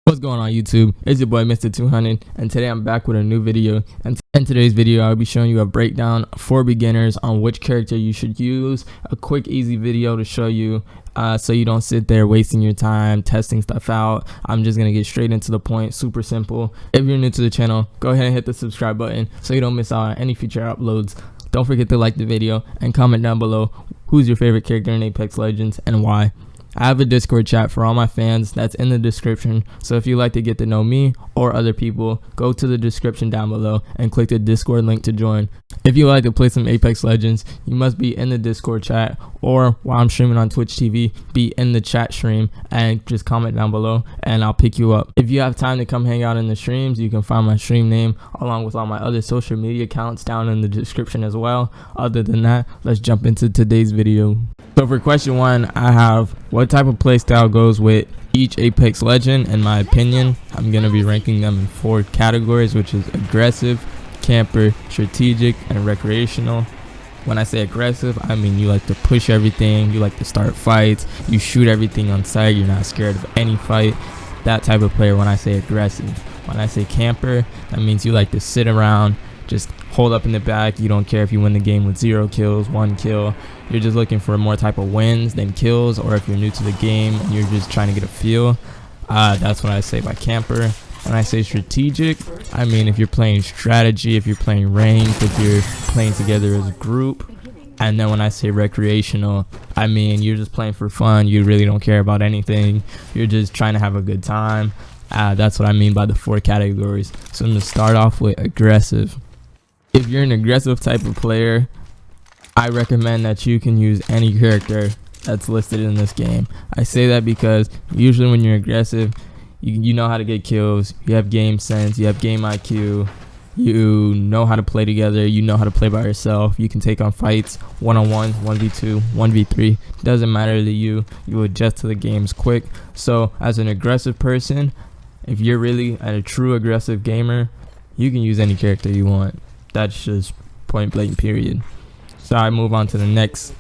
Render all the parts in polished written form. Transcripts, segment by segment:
What's going on YouTube? It's your boy Mr2hunnit, and today I'm back with a new video. And in today's video I'll be showing you a breakdown for beginners on which character you should use. A quick easy video to show you so you don't sit there wasting your time testing stuff out. I'm just gonna get straight into the point, super simple. If you're new to the channel, go ahead and hit the subscribe button so you don't miss out on any future uploads. Don't forget to like the video and comment down below who's your favorite character in Apex Legends and why. I have a Discord chat for all my fans that's in the description, so if you'd like to get to know me or other people, go to the description down below and click the Discord link to join. If you like to play some Apex Legends, you must be in the Discord chat, or while I'm streaming on TwitchTV, be in the chat stream and just comment down below and I'll pick you up. If you have time to come hang out in the streams, you can find my stream name along with all my other social media accounts down in the description as well. Other than that, let's jump into today's video. So for question 1, I have what type of playstyle goes with each Apex Legend. In my opinion, I'm going to be ranking them in 4 categories, which is aggressive, camper, strategic, and recreational. When I say aggressive, I mean you like to push everything, you like to start fights, you shoot everything on sight, you're not scared of any fight. That type of player when I say aggressive. When I say camper, that means you like to sit around, just hold up in the back. You don't care if you win the game with 0 kills, 1 kill. You're just looking for more type of wins than kills, or if you're new to the game and you're just trying to get a feel. That's what I say by camper. When I say strategic, I mean if you're playing strategy, if you're playing ranked, if you're playing together as a group. And then when I say recreational, I mean you're just playing for fun. You really don't care about anything. You're just trying to have a good time. That's what I mean by the 4 categories. So I'm going to start off with aggressive. If you're an aggressive type of player, I recommend that you can use any character that's listed in this game. I say that because usually when you're aggressive, you know how to get kills, you have game sense, you have game IQ, you know how to play together, you know how to play by yourself, you can take on fights one-on-one, 1v2, 1v3, doesn't matter to you, you adjust to the games quick. So as an aggressive person, if you're really a true aggressive gamer, you can use any character you want. That's just point blank period. So I move on to the next,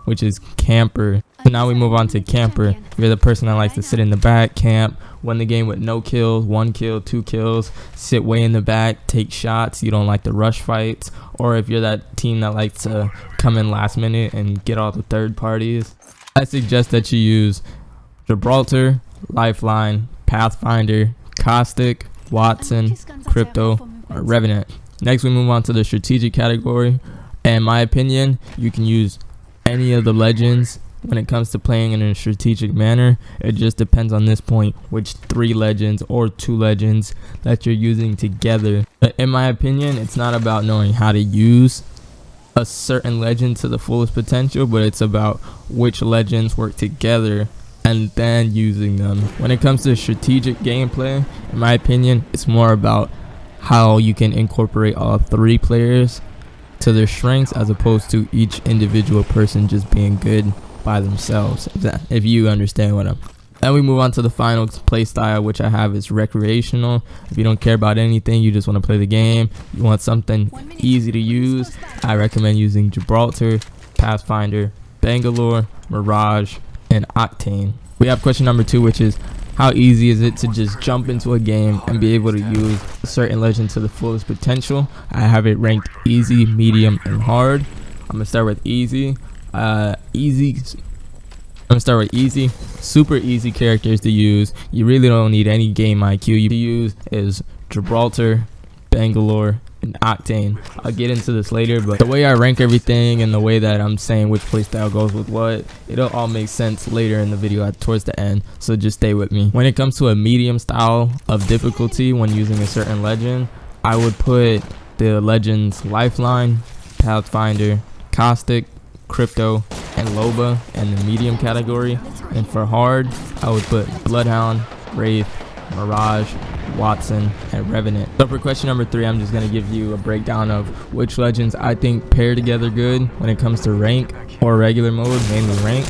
which is camper. So now we move on to camper. If you're the person that likes to sit in the back, camp, win the game with no kills, 1 kill, 2 kills, sit way in the back, take shots, you don't like the rush fights, or if you're that team that likes to come in last minute and get all the third parties, I suggest that you use Gibraltar, Lifeline, Pathfinder, Caustic, Watson, Krypto, or Revenant. Next we move on to the strategic category. In my opinion, you can use any of the legends when it comes to playing in a strategic manner. It just depends on this point which 3 legends or 2 legends that you're using together. But in my opinion, it's not about knowing how to use a certain legend to the fullest potential, but it's about which legends work together and then using them. When it comes to strategic gameplay, in my opinion, it's more about how you can incorporate all 3 players to their strengths as opposed to each individual person just being good by themselves, if you understand what I'm. Then we move on to the final play style, which I have is recreational. If you don't care about anything, you just want to play the game, you want something easy to use, I recommend using Gibraltar, Pathfinder, Bangalore, Mirage, and Octane. We have question number 2, which is how easy is it to just jump into a game and be able to use a certain legend to the fullest potential? I have it ranked easy, medium, and hard. I'm gonna start with easy. Easy. Super easy characters to use. You really don't need any game IQ. You use is Gibraltar, Bangalore, and Octane. I'll get into this later, but the way I rank everything and the way that I'm saying which playstyle goes with what, it'll all make sense later in the video towards the end, so just stay with me. When it comes to a medium style of difficulty when using a certain legend, I would put the legends Lifeline, Pathfinder, Caustic, Krypto, and Loba in the medium category. And for hard, I would put Bloodhound, Wraith, Mirage, Watson, and Revenant. So for question number 3, I'm just going to give you a breakdown of which legends I think pair together good when it comes to rank or regular mode, mainly rank.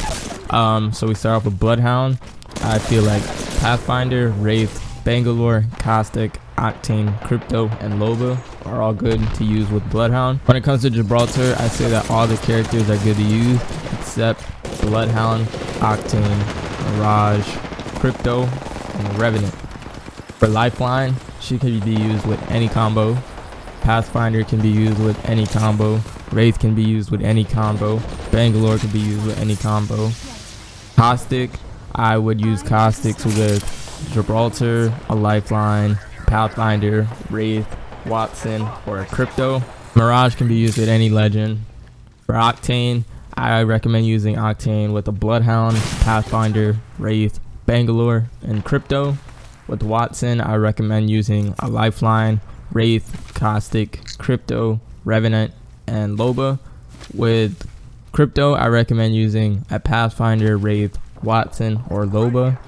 So we start off with Bloodhound. I feel like Pathfinder, Wraith, Bangalore, Caustic, Octane, Krypto, and Loba are all good to use with Bloodhound. When it comes to Gibraltar, I say that all the characters are good to use except Bloodhound, Octane, Mirage, Krypto, and Revenant. For Lifeline, she can be used with any combo. Pathfinder can be used with any combo. Wraith can be used with any combo. Bangalore can be used with any combo. Caustic, I would use Caustics with Gibraltar, a Lifeline, Pathfinder, Wraith, Watson, or a Krypto. Mirage can be used with any legend. For Octane, I recommend using Octane with a Bloodhound, Pathfinder, Wraith, Bangalore, and Krypto. With Watson, I recommend using a Lifeline, Wraith, Caustic, Krypto, Revenant, and Loba. With Krypto, I recommend using a Pathfinder, Wraith, Watson, or Loba.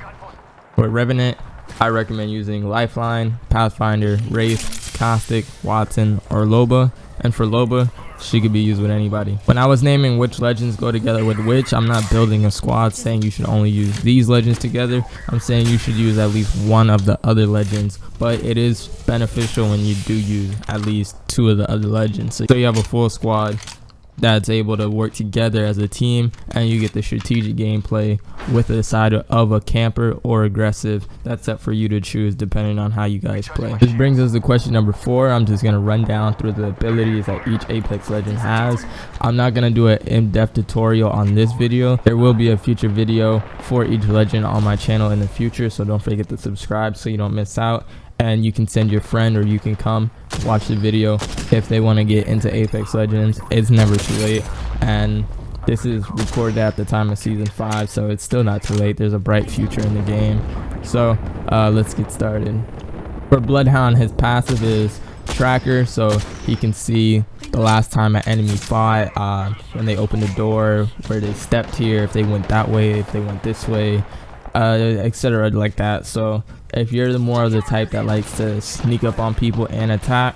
For Revenant, I recommend using Lifeline, Pathfinder, Wraith, Caustic, Watson, or Loba. And for Loba, she could be used with anybody. When I was naming which legends go together with which, I'm not building a squad saying you should only use these legends together. I'm saying you should use at least one of the other legends, but it is beneficial when you do use at least two of the other legends. So you have a full squad that's able to work together as a team, and you get the strategic gameplay with a side of a camper or aggressive. That's up for you to choose depending on how you guys play. This brings us to question number 4. I'm just going to run down through the abilities that each Apex legend has. I'm not going to do an in-depth tutorial on this video. There will be a future video for each legend on my channel in the future, so don't forget to subscribe so you don't miss out. And you can send your friend, or you can come watch the video if they want to get into Apex Legends. It's never too late, and this is recorded at the time of season 5, so it's still not too late. There's a bright future in the game. So let's get started. For Bloodhound, his passive is Tracker, so he can see the last time an enemy fought, when they opened the door, where they stepped here, if they went that way, if they went this way, etc. like that. So if you're the more of the type that likes to sneak up on people and attack,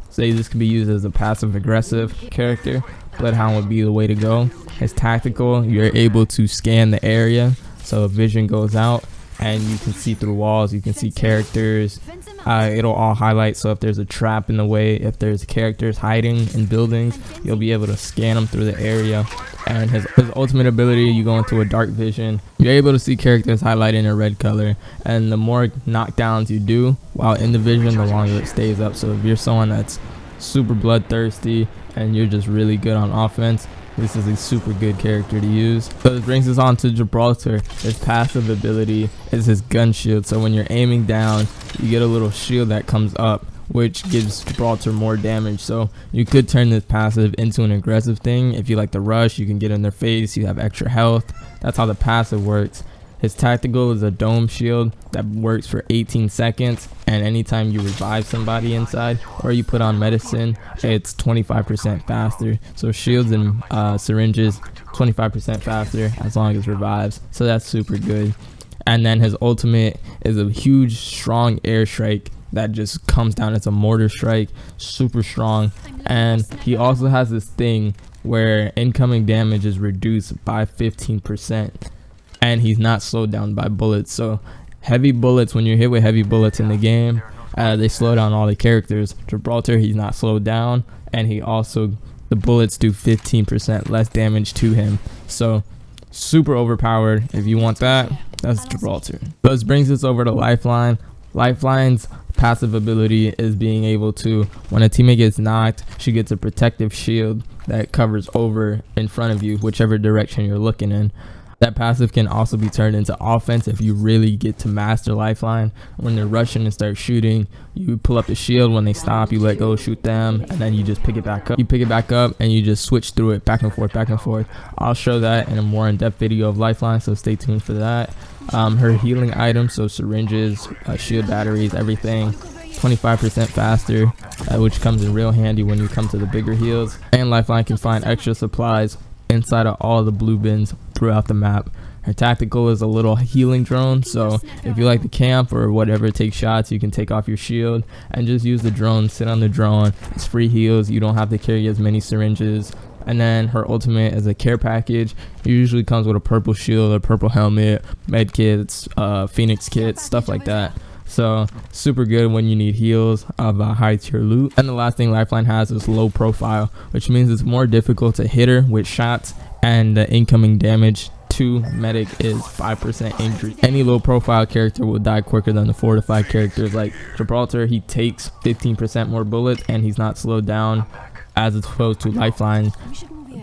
say this could be used as a passive aggressive character, Bloodhound would be the way to go. His tactical, you're able to scan the area, so vision goes out and you can see through walls, you can see characters. It'll all highlight, so if there's a trap in the way, if there's characters hiding in buildings, you'll be able to scan them through the area. And his ultimate ability, you go into a dark vision, you're able to see characters highlighted in a red color, and the more knockdowns you do while in the vision, the longer it stays up. So if you're someone that's super bloodthirsty and you're just really good on offense, this is a super good character to use. So this brings us on to Gibraltar. His passive ability is his gun shield. So when you're aiming down, you get a little shield that comes up, which gives Gibraltar more damage. So you could turn this passive into an aggressive thing. If you like to rush, you can get in their face, you have extra health. That's how the passive works. His tactical is a dome shield that works for 18 seconds, and anytime you revive somebody inside or you put on medicine, it's 25% faster. So shields and syringes, 25% faster as long as revives. So that's super good. And then his ultimate is a huge strong airstrike that just comes down. It's a mortar strike, super strong. And he also has this thing where incoming damage is reduced by 15%, and he's not slowed down by bullets. So heavy bullets, when you're hit with heavy bullets in the game, they slow down all the characters. Gibraltar, he's not slowed down, and he also, the bullets do 15% less damage to him. So super overpowered. If you want that, that's Gibraltar. So this brings us over to Lifeline. Lifeline's passive ability is being able to, when a teammate gets knocked, she gets a protective shield that covers over in front of you, whichever direction you're looking in. That passive can also be turned into offense if you really get to master Lifeline. When they're rushing and start shooting, you pull up the shield. When they stop, you let go, shoot them, and then you just pick it back up. You pick it back up and you just switch through it back and forth, back and forth. I'll show that in a more in-depth video of Lifeline, so stay tuned for that. Her healing items, so syringes, shield batteries, everything, 25% faster, which comes in real handy when you come to the bigger heals. And Lifeline can find extra supplies inside of all the blue bins throughout the map. Her tactical is a little healing drone, so if you like to camp or whatever, take shots, you can take off your shield and just use the drone, sit on the drone. It's free heals, you don't have to carry as many syringes. And then her ultimate is a care package. It usually comes with a purple shield, a purple helmet, med kits, phoenix kits, stuff like that. So super good when you need heals of high tier loot. And the last thing Lifeline has is low profile, which means it's more difficult to hit her with shots, and the incoming damage 2 medic is 5% increase. Any low profile character will die quicker than the fortified characters. Like Gibraltar, he takes 15% more bullets and he's not slowed down, as opposed to Lifeline.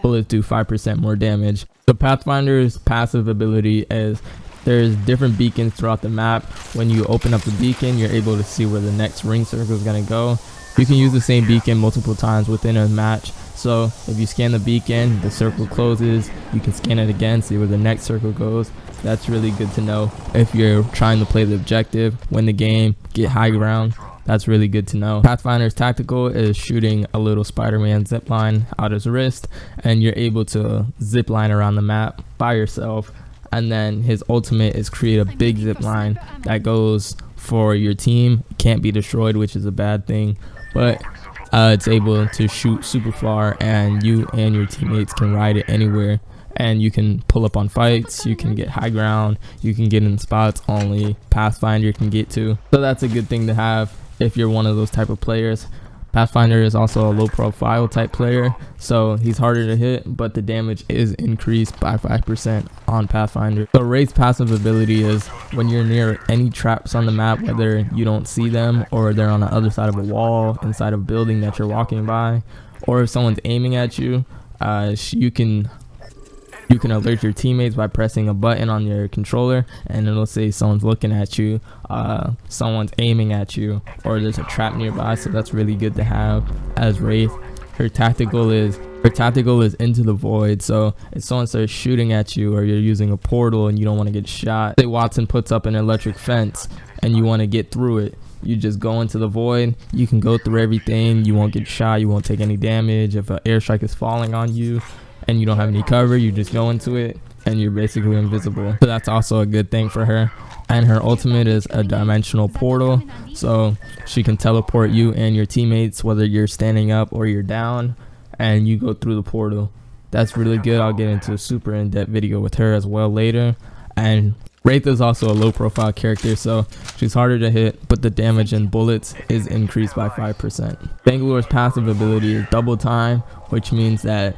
Bullets do 5% more damage. So Pathfinder's passive ability is there's different beacons throughout the map. When you open up the beacon, you're able to see where the next ring circle is going to go. You can use the same beacon multiple times within a match. So if you scan the beacon, the circle closes, you can scan it again, see where the next circle goes. That's really good to know if you're trying to play the objective, win the game, get high ground. That's really good to know. Pathfinder's tactical is shooting a little Spider-Man zipline out his wrist, and you're able to zipline around the map by yourself. And then his ultimate is create a big zipline that goes for your team. It can't be destroyed, which is a bad thing, but it's able to shoot super far, and you and your teammates can ride it anywhere. And you can pull up on fights, you can get high ground, you can get in spots only Pathfinder can get to. So that's a good thing to have if you're one of those type of players. Pathfinder is also a low profile type player, so he's harder to hit, but the damage is increased by 5% on Pathfinder. So Wraith's passive ability is when you're near any traps on the map, whether you don't see them or they're on the other side of a wall, inside of a building that you're walking by, or if someone's aiming at you, you can alert your teammates by pressing a button on your controller, and it'll say someone's looking at you, someone's aiming at you, or there's a trap nearby. So that's really good to have as Wraith. Her tactical is into the void. So if someone starts shooting at you, or you're using a portal and you don't want to get shot, say Watson puts up an electric fence and you want to get through it, you just go into the void. You can go through everything, you won't get shot, you won't take any damage. If an airstrike is falling on you and you don't have any cover, you just go into it and you're basically invisible. So that's also a good thing for her. And her ultimate is a dimensional portal, so she can teleport you and your teammates whether you're standing up or you're down, and you go through the portal. That's really good. I'll get into a super in-depth video with her as well later. And Wraith is also a low profile character, so she's harder to hit, but the damage and bullets is increased by 5%. Bangalore's passive ability is double time, which means that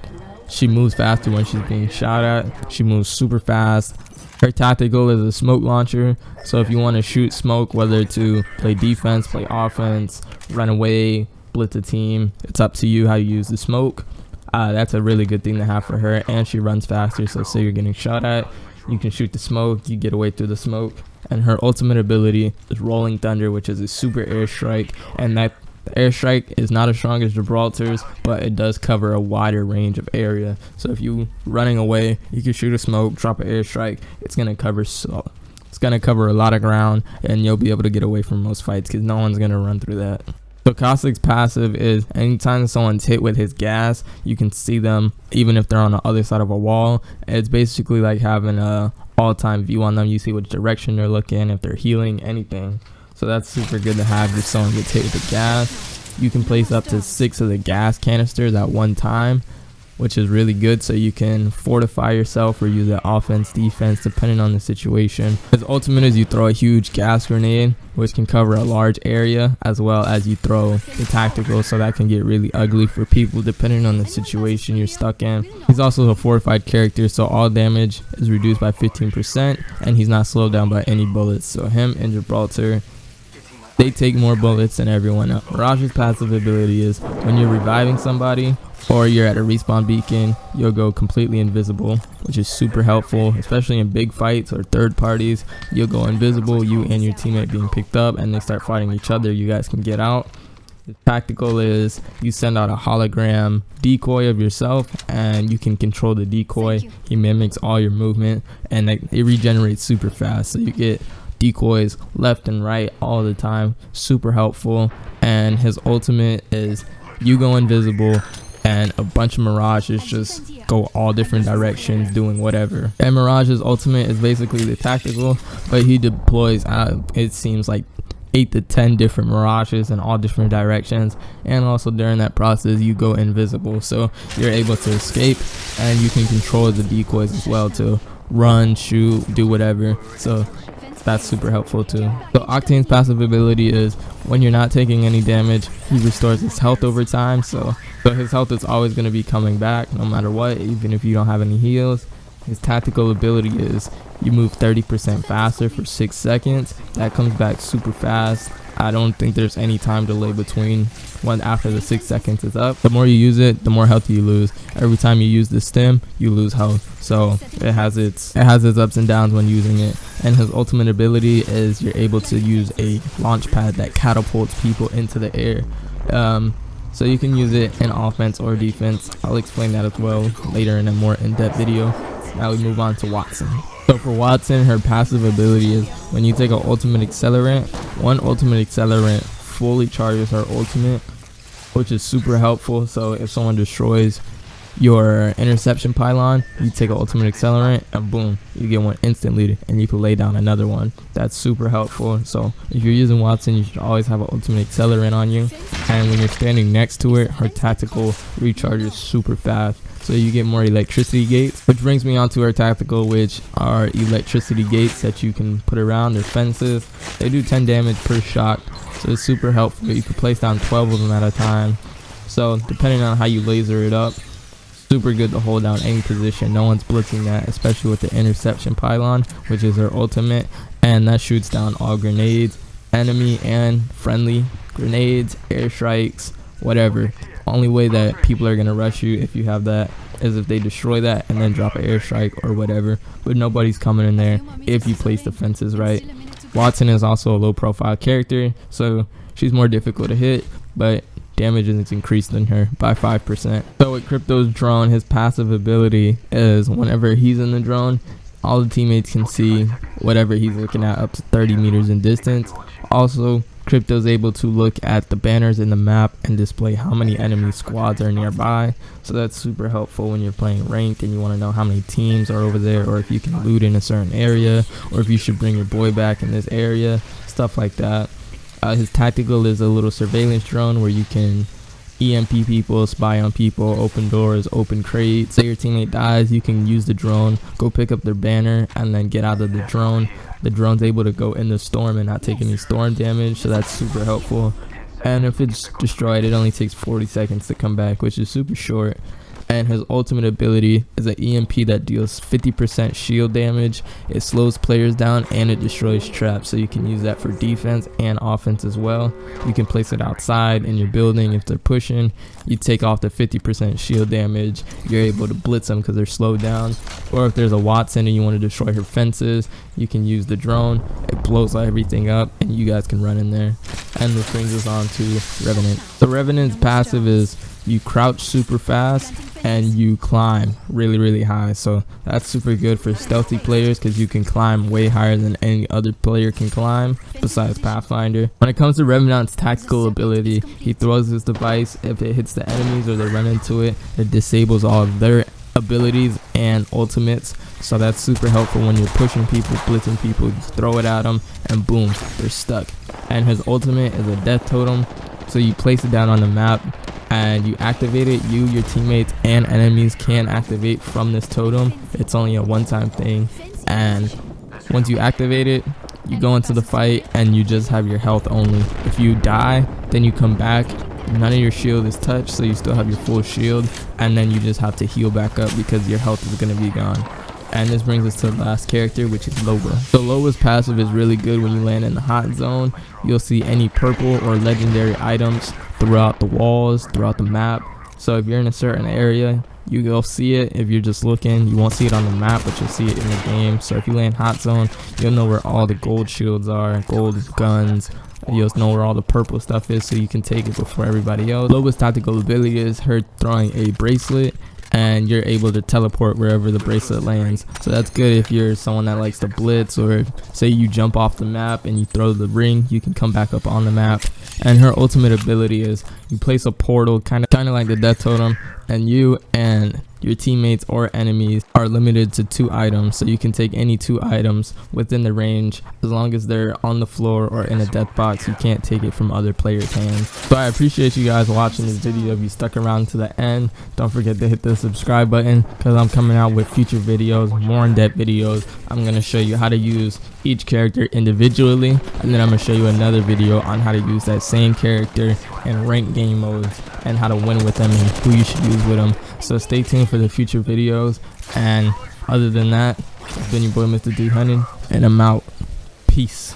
she moves faster when she's being shot at. She moves super fast. Her tactical is a smoke launcher, so if you want to shoot smoke, whether to play defense, play offense, run away, blitz a team, it's up to you how you use the smoke. That's a really good thing to have for her, and she runs faster, so say you're getting shot at, you can shoot the smoke, you get away through the smoke. And her ultimate ability is Rolling Thunder, which is a super airstrike, and that the airstrike is not as strong as Gibraltar's, but it does cover a wider range of area. So if you running away, you can shoot a smoke, drop an airstrike. It's gonna cover a lot of ground, and you'll be able to get away from most fights because no one's gonna run through that. So Caustic's passive is anytime someone's hit with his gas, you can see them even if they're on the other side of a wall. It's basically like having a all-time view on them. You see which direction they're looking, if they're healing, anything. So that's super good to have if someone gets hit with the gas. You can place up to 6 of the gas canisters at one time, which is really good, so you can fortify yourself or use the offense, defense, depending on the situation. His ultimate is you throw a huge gas grenade, which can cover a large area, as well as you throw the tactical, so that can get really ugly for people depending on the situation you're stuck in. He's also a fortified character, so all damage is reduced by 15%, and he's not slowed down by any bullets. So him and Gibraltar, they take more bullets than everyone else. Mirage's passive ability is when you're reviving somebody or you're at a respawn beacon, you'll go completely invisible, which is super helpful, especially in big fights or third parties. You'll go invisible, you and your teammate being picked up, and they start fighting each other. You guys can get out. The tactical is you send out a hologram decoy of yourself, and you can control the decoy. He mimics all your movement, and it regenerates super fast, so you get decoys left and right all the time. Super helpful. And his ultimate is you go invisible and a bunch of mirages just go all different directions doing whatever. And Mirage's ultimate is basically the tactical, but he deploys it seems like 8 to 10 different mirages in all different directions, and also during that process you go invisible, so you're able to escape, and you can control the decoys as well to run, shoot, do whatever. So that's super helpful too. So Octane's passive ability is when you're not taking any damage, he restores his health over time, so his health is always going to be coming back no matter what, even if you don't have any heals. His tactical ability is you move 30% faster for 6 seconds. That comes back super fast. I don't think there's any time delay between when after the 6 seconds is up. The more you use it, the more health you lose. Every time you use the stem, you lose health. So it has its ups and downs when using it. And his ultimate ability is you're able to use a launch pad that catapults people into the air. So you can use it in offense or defense. I'll explain that as well later in a more in-depth video. Now we move on to Watson. So for Watson, her passive ability is when you take an ultimate accelerant, one ultimate accelerant fully charges her ultimate, which is super helpful. So if someone destroys your interception pylon, you take an ultimate accelerant and boom, you get one instantly and you can lay down another one. That's super helpful. So if you're using Watson, you should always have an ultimate accelerant on you, and when you're standing next to it, her tactical recharges super fast, so you get more electricity gates. Which brings me on to her tactical, which are electricity gates that you can put around their fences. They do 10 damage per shot, so it's super helpful. You can place down 12 of them at a time, so depending on how you laser it up, super good to hold down any position. No one's blitzing that, especially with the interception pylon, which is her ultimate, and that shoots down all grenades, enemy and friendly grenades, airstrikes, whatever. Only way that people are gonna rush you if you have that is if they destroy that and then drop an airstrike or whatever, but nobody's coming in there if you place the fences right. Watson is also a low profile character, so she's more difficult to hit, but damage is increased in her by 5%. So with Krypto's drone, his passive ability is whenever he's in the drone, all the teammates can see whatever he's looking at up to 30 meters in distance. Also, Krypto's able to look at the banners in the map and display how many enemy squads are nearby. So that's super helpful when you're playing ranked and you want to know how many teams are over there, or if you can loot in a certain area, or if you should bring your boy back in this area, stuff like that. His tactical is a little surveillance drone where you can EMP people, spy on people, open doors, open crates. Say your teammate dies, you can use the drone, go pick up their banner, and then get out of the drone. The drone's able to go in the storm and not take any storm damage, so that's super helpful. And if it's destroyed, it only takes 40 seconds to come back, which is super short. And his ultimate ability is an EMP that deals 50% shield damage. It slows players down and it destroys traps, so you can use that for defense and offense as well. You can place it outside in your building if they're pushing. You take off the 50% shield damage, you're able to blitz them because they're slowed down. Or if there's a Watson and you want to destroy her fences, you can use the drone. It blows everything up and you guys can run in there. And this brings us on to Revenant. So Revenant's passive is you crouch super fast and you climb really high, so that's super good for stealthy players because you can climb way higher than any other player can climb besides Pathfinder. When it comes to Revenant's tactical ability, he throws his device. If it hits the enemies or they run into it, it disables all of their abilities and ultimates, so that's super helpful when you're pushing people, blitzing people. You throw it at them and boom, they're stuck. And his ultimate is a death totem, so you place it down on the map and you activate it. You, your teammates, and enemies can activate from this totem. It's only a one-time thing, and once you activate it, you go into the fight and you just have your health only. If you die, then you come back, none of your shield is touched, so you still have your full shield, and then you just have to heal back up because your health is going to be gone. And this brings us to the last character, which is Loba. So Loba's passive is really good when you land in the hot zone. You'll see any purple or legendary items throughout the walls, throughout the map. So if you're in a certain area, you will see it. If you're just looking, you won't see it on the map, but you'll see it in the game. So if you land hot zone, you'll know where all the gold shields are, gold guns. You'll know where all the purple stuff is, so you can take it before everybody else. Loba's tactical ability is her throwing a bracelet, and you're able to teleport wherever the bracelet lands. So that's good if you're someone that likes to blitz, or if, say you jump off the map and you throw the ring, you can come back up on the map. And her ultimate ability is you place a portal, kind of like the death totem, and you and your teammates or enemies are limited to 2 items, so you can take any 2 items within the range. As long as they're on the floor or in a death box, you can't take it from other players' hands. So I appreciate you guys watching this video. If you stuck around to the end, don't forget to hit the subscribe button, because I'm coming out with future videos, more in-depth videos. I'm going to show you how to use each character individually, and then I'm going to show you another video on how to use that same character in ranked game modes and how to win with them and who you should use with them. So stay tuned for the future videos, and Other than that, it's been your boy Mr2hunnit, and I'm out. Peace.